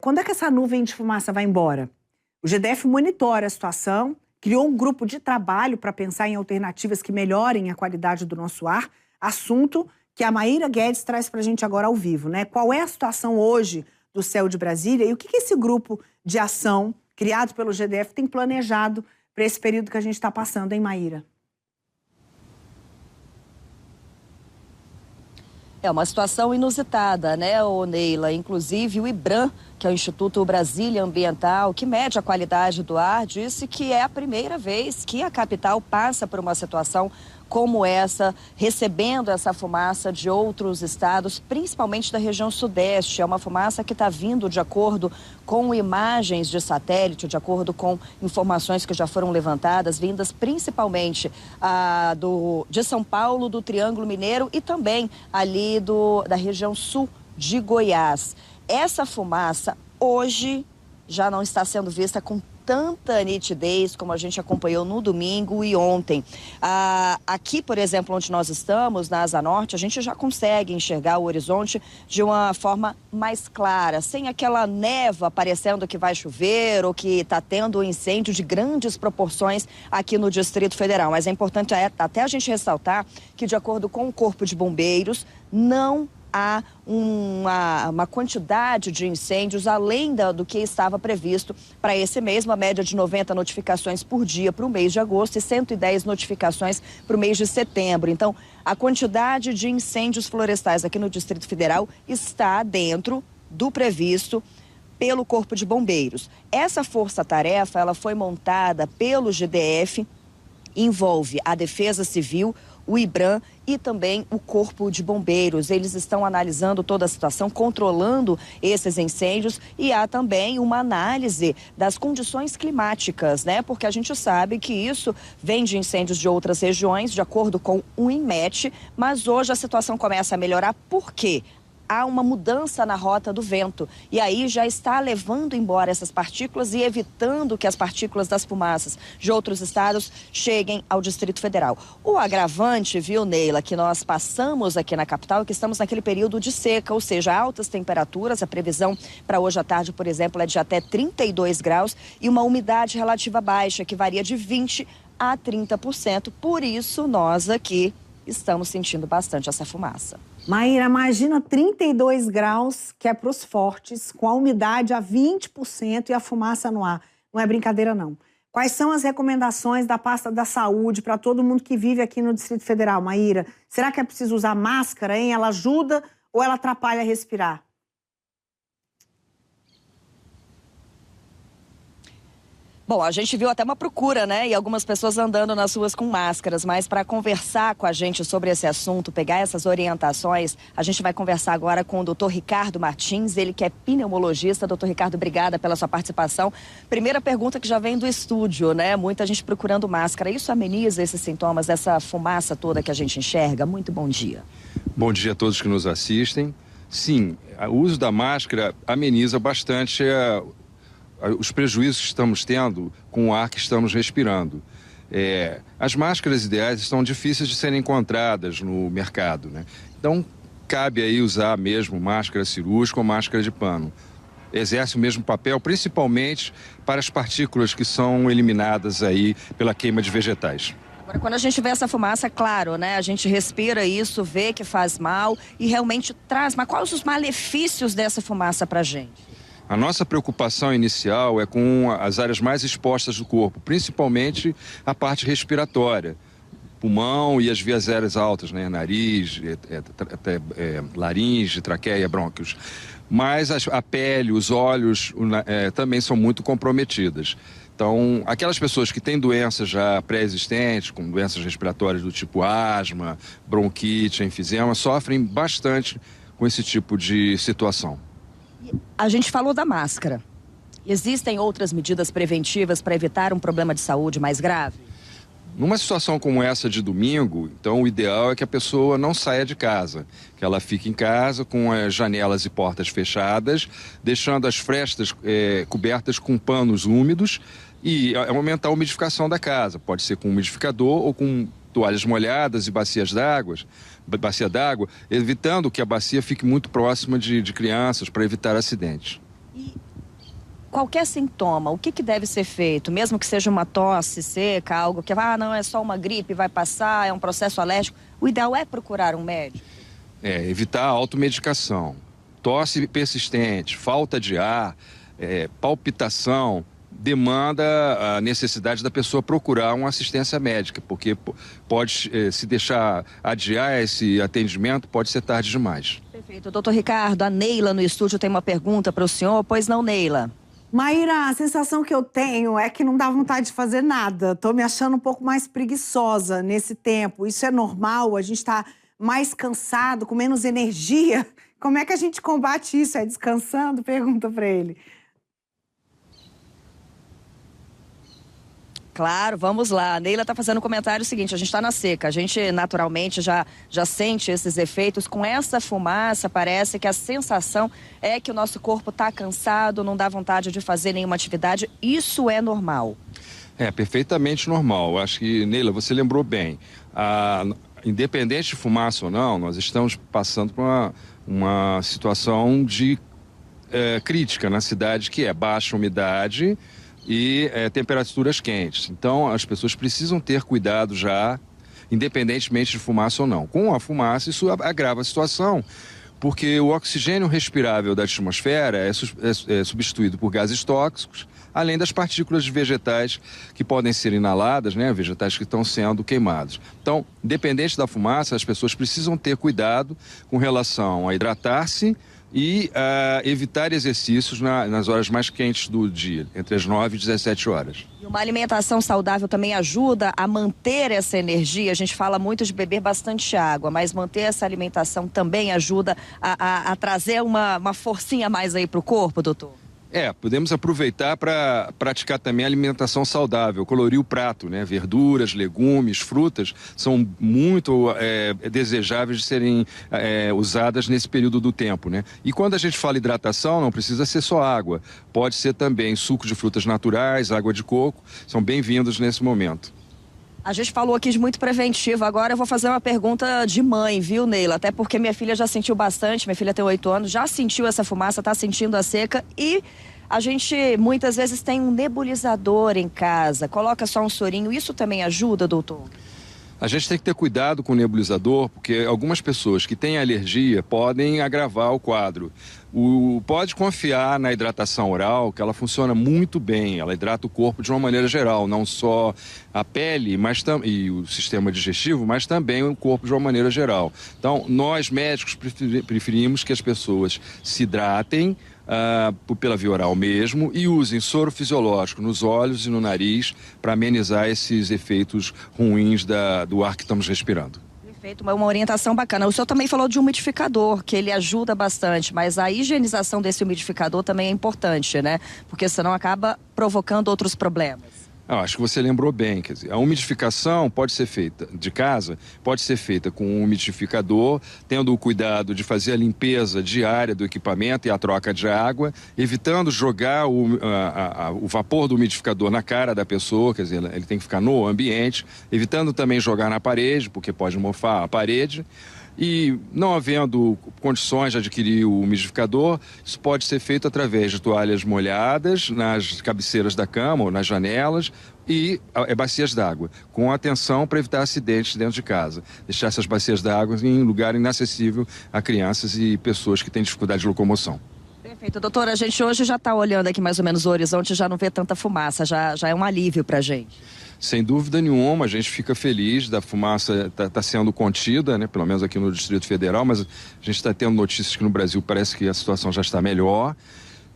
Quando é que essa nuvem de fumaça vai embora? O GDF monitora a situação, criou um grupo de trabalho para pensar em alternativas que melhorem a qualidade do nosso ar, assunto que a Maíra Guedes traz para a gente agora ao vivo, né? Qual é a situação hoje do céu de Brasília e o que esse grupo de ação, criado pelo GDF, tem planejado para esse período que a gente está passando, hein, Maíra? É uma situação inusitada, né, Neila? Inclusive o IBRAM, que é o Instituto Brasília Ambiental, que mede a qualidade do ar, disse que é a primeira vez que a capital passa por uma situação como essa, recebendo essa fumaça de outros estados, principalmente da região sudeste. É uma fumaça que está vindo de acordo com imagens de satélite, de acordo com informações que já foram levantadas, vindas principalmente de São Paulo, do Triângulo Mineiro e também ali da região sul de Goiás. Essa fumaça hoje já não está sendo vista com tanta nitidez como a gente acompanhou no domingo e ontem. Aqui, por exemplo, onde nós estamos, na Asa Norte, a gente já consegue enxergar o horizonte de uma forma mais clara, sem aquela névoa parecendo que vai chover ou que está tendo um incêndio de grandes proporções aqui no Distrito Federal. Mas é importante até a gente ressaltar que, de acordo com o Corpo de Bombeiros, não há uma quantidade de incêndios além do que estava previsto para esse mês, uma média de 90 notificações por dia para o mês de agosto e 110 notificações para o mês de setembro. Então, a quantidade de incêndios florestais aqui no Distrito Federal está dentro do previsto pelo Corpo de Bombeiros. Essa força-tarefa, ela foi montada pelo GDF, envolve a Defesa Civil, o IBRAM e também o Corpo de Bombeiros. Eles estão analisando toda a situação, controlando esses incêndios e há também uma análise das condições climáticas, né? Porque a gente sabe que isso vem de incêndios de outras regiões, de acordo com o INMET, mas hoje a situação começa a melhorar. Por quê? Há uma mudança na rota do vento e aí já está levando embora essas partículas e evitando que as partículas das fumaças de outros estados cheguem ao Distrito Federal. O agravante, viu, Neila, que nós passamos aqui na capital, que estamos naquele período de seca, ou seja, altas temperaturas. A previsão para hoje à tarde, por exemplo, é de até 32 graus e uma umidade relativa baixa, que varia de 20% a 30%. Por isso, nós aqui estamos sentindo bastante essa fumaça. Maíra, imagina 32 graus, que é para os fortes, com a umidade a 20% e a fumaça no ar. Não é brincadeira, não. Quais são as recomendações da pasta da saúde para todo mundo que vive aqui no Distrito Federal, Maíra? Será que é preciso usar máscara, hein? Ela ajuda ou ela atrapalha a respirar? Bom, a gente viu até uma procura, né? E algumas pessoas andando nas ruas com máscaras, mas para conversar com a gente sobre esse assunto, pegar essas orientações, a gente vai conversar agora com o doutor Ricardo Martins, ele que é pneumologista. Doutor Ricardo, obrigada pela sua participação. Primeira pergunta que já vem do estúdio, né? Muita gente procurando máscara. Isso ameniza esses sintomas, essa fumaça toda que a gente enxerga? Muito bom dia. Bom dia a todos que nos assistem. Sim, o uso da máscara ameniza bastante os prejuízos que estamos tendo com o ar que estamos respirando. As máscaras ideais estão difíceis de serem encontradas no mercado, né? Então, cabe aí usar mesmo máscara cirúrgica ou máscara de pano. Exerce o mesmo papel, principalmente para as partículas que são eliminadas aí pela queima de vegetais. Agora, quando a gente vê essa fumaça, claro, né? A gente respira isso, vê que faz mal e realmente traz. Mas quais os malefícios dessa fumaça para a gente? A nossa preocupação inicial é com as áreas mais expostas do corpo, principalmente a parte respiratória, pulmão e as vias aéreas altas, né? Nariz, laringe, traqueia, brônquios. Mas a pele, os olhos também são muito comprometidas. Então, aquelas pessoas que têm doenças já pré-existentes, como doenças respiratórias do tipo asma, bronquite, enfisema, sofrem bastante com esse tipo de situação. A gente falou da máscara. Existem outras medidas preventivas para evitar um problema de saúde mais grave? Numa situação como essa de domingo, então o ideal é que a pessoa não saia de casa, que ela fique em casa com as janelas e portas fechadas, deixando as frestas cobertas com panos úmidos e aumentar a umidificação da casa. Pode ser com umidificador ou com toalhas molhadas e bacia d'água, evitando que a bacia fique muito próxima de crianças para evitar acidentes. E qualquer sintoma, o que deve ser feito? Mesmo que seja uma tosse seca, algo que, não, é só uma gripe, vai passar, é um processo alérgico. O ideal é procurar um médico? Evitar a automedicação. Tosse persistente, falta de ar, palpitação, demanda a necessidade da pessoa procurar uma assistência médica, porque pode, se deixar adiar esse atendimento, pode ser tarde demais. Perfeito. Doutor Ricardo, a Neila no estúdio tem uma pergunta para o senhor. Pois não, Neila? Maíra, a sensação que eu tenho é que não dá vontade de fazer nada. Tô me achando um pouco mais preguiçosa nesse tempo. Isso é normal? A gente tá mais cansado, com menos energia? Como é que a gente combate isso? É descansando? Pergunta para ele. Claro, vamos lá. A Neila está fazendo um comentário seguinte, a gente está na seca, a gente naturalmente já sente esses efeitos. Com essa fumaça, parece que a sensação é que o nosso corpo está cansado, não dá vontade de fazer nenhuma atividade. Isso é normal? É perfeitamente normal. Acho que, Neila, você lembrou bem. Independente de fumaça ou não, nós estamos passando por uma situação de crítica na cidade, que é baixa umidade e temperaturas quentes. Então, as pessoas precisam ter cuidado já, independentemente de fumaça ou não. Com a fumaça, isso agrava a situação, porque o oxigênio respirável da atmosfera é substituído por gases tóxicos, além das partículas vegetais que podem ser inaladas, né, vegetais que estão sendo queimados. Então, independente da fumaça, as pessoas precisam ter cuidado com relação a hidratar-se e evitar exercícios nas horas mais quentes do dia, entre as 9 e 17 horas. E uma alimentação saudável também ajuda a manter essa energia. A gente fala muito de beber bastante água, mas manter essa alimentação também ajuda a trazer uma forcinha a mais aí para o corpo, doutor? Podemos aproveitar para praticar também alimentação saudável, colorir o prato, né? Verduras, legumes, frutas são muito desejáveis de serem usadas nesse período do tempo, né? E quando a gente fala hidratação, não precisa ser só água, pode ser também suco de frutas naturais, água de coco, são bem-vindos nesse momento. A gente falou aqui de muito preventivo, agora eu vou fazer uma pergunta de mãe, viu, Neila? Até porque minha filha já sentiu bastante, minha filha tem 8 anos, já sentiu essa fumaça, tá sentindo a seca e a gente muitas vezes tem um nebulizador em casa, coloca só um sorinho, isso também ajuda, doutor? A gente tem que ter cuidado com o nebulizador, porque algumas pessoas que têm alergia podem agravar o quadro. Pode confiar na hidratação oral, que ela funciona muito bem, ela hidrata o corpo de uma maneira geral, não só a pele e o sistema digestivo, mas também o corpo de uma maneira geral. Então, nós médicos preferimos que as pessoas se hidratem, pela via oral mesmo, e usem soro fisiológico nos olhos e no nariz para amenizar esses efeitos ruins do ar que estamos respirando. Perfeito, uma orientação bacana. O senhor também falou de umidificador, que ele ajuda bastante, mas a higienização desse umidificador também é importante, né? Porque senão acaba provocando outros problemas. Acho que você lembrou bem, quer dizer, a umidificação pode ser feita de casa, pode ser feita com um umidificador, tendo o cuidado de fazer a limpeza diária do equipamento e a troca de água, evitando jogar o vapor do umidificador na cara da pessoa, quer dizer, ele tem que ficar no ambiente, evitando também jogar na parede, porque pode mofar a parede. E não havendo condições de adquirir o umidificador, isso pode ser feito através de toalhas molhadas nas cabeceiras da cama ou nas janelas e bacias d'água, com atenção para evitar acidentes dentro de casa. Deixar essas bacias d'água em lugar inacessível a crianças e pessoas que têm dificuldade de locomoção. Perfeito, doutora, a gente hoje já está olhando aqui mais ou menos o horizonte, já não vê tanta fumaça, já é um alívio para a gente. Sem dúvida nenhuma, a gente fica feliz da fumaça tá sendo contida, né? Pelo menos aqui no Distrito Federal, mas a gente está tendo notícias que no Brasil parece que a situação já está melhor.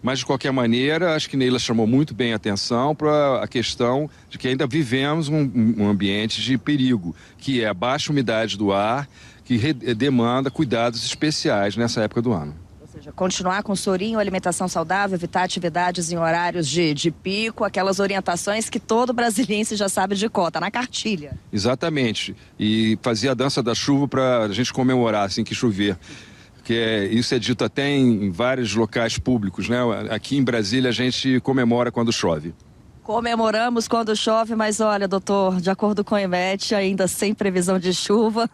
Mas, de qualquer maneira, acho que Neila chamou muito bem a atenção para a questão de que ainda vivemos um ambiente de perigo, que é a baixa umidade do ar, que demanda cuidados especiais nessa época do ano. Ou seja, continuar com sorinho, alimentação saudável, evitar atividades em horários de pico, aquelas orientações que todo brasiliense já sabe de cor, tá na cartilha. Exatamente. E fazer a dança da chuva para a gente comemorar assim que chover. Isso é dito até em vários locais públicos, né? Aqui em Brasília a gente comemora quando chove. Comemoramos quando chove, mas olha, doutor, de acordo com o IMET, ainda sem previsão de chuva,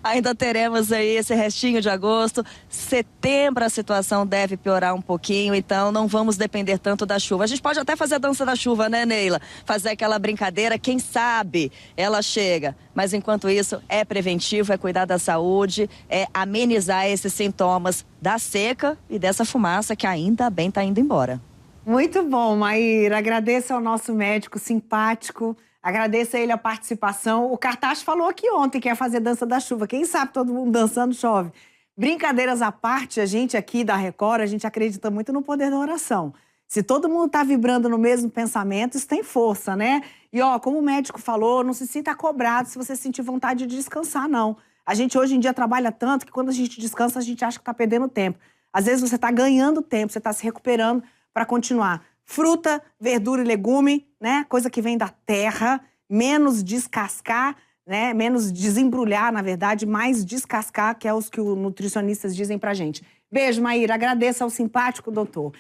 ainda teremos aí esse restinho de agosto. Setembro a situação deve piorar um pouquinho, então não vamos depender tanto da chuva. A gente pode até fazer a dança da chuva, né, Neila? Fazer aquela brincadeira, quem sabe ela chega. Mas enquanto isso, é preventivo, é cuidar da saúde, é amenizar esses sintomas da seca e dessa fumaça que ainda bem está indo embora. Muito bom, Maíra. Agradeço ao nosso médico simpático, agradeço a ele a participação. O Cartaz falou aqui ontem que ia fazer dança da chuva. Quem sabe todo mundo dançando chove. Brincadeiras à parte, a gente aqui da Record, a gente acredita muito no poder da oração. Se todo mundo está vibrando no mesmo pensamento, isso tem força, né? E ó, como o médico falou, não se sinta cobrado se você sentir vontade de descansar, não. A gente hoje em dia trabalha tanto que quando a gente descansa, a gente acha que está perdendo tempo. Às vezes você está ganhando tempo, você está se recuperando para continuar. Fruta, verdura e legume, né? Coisa que vem da terra, menos descascar, né? Menos desembrulhar, na verdade, mais descascar, que é os que os nutricionistas dizem pra gente. Beijo, Maíra. Agradeço ao simpático doutor.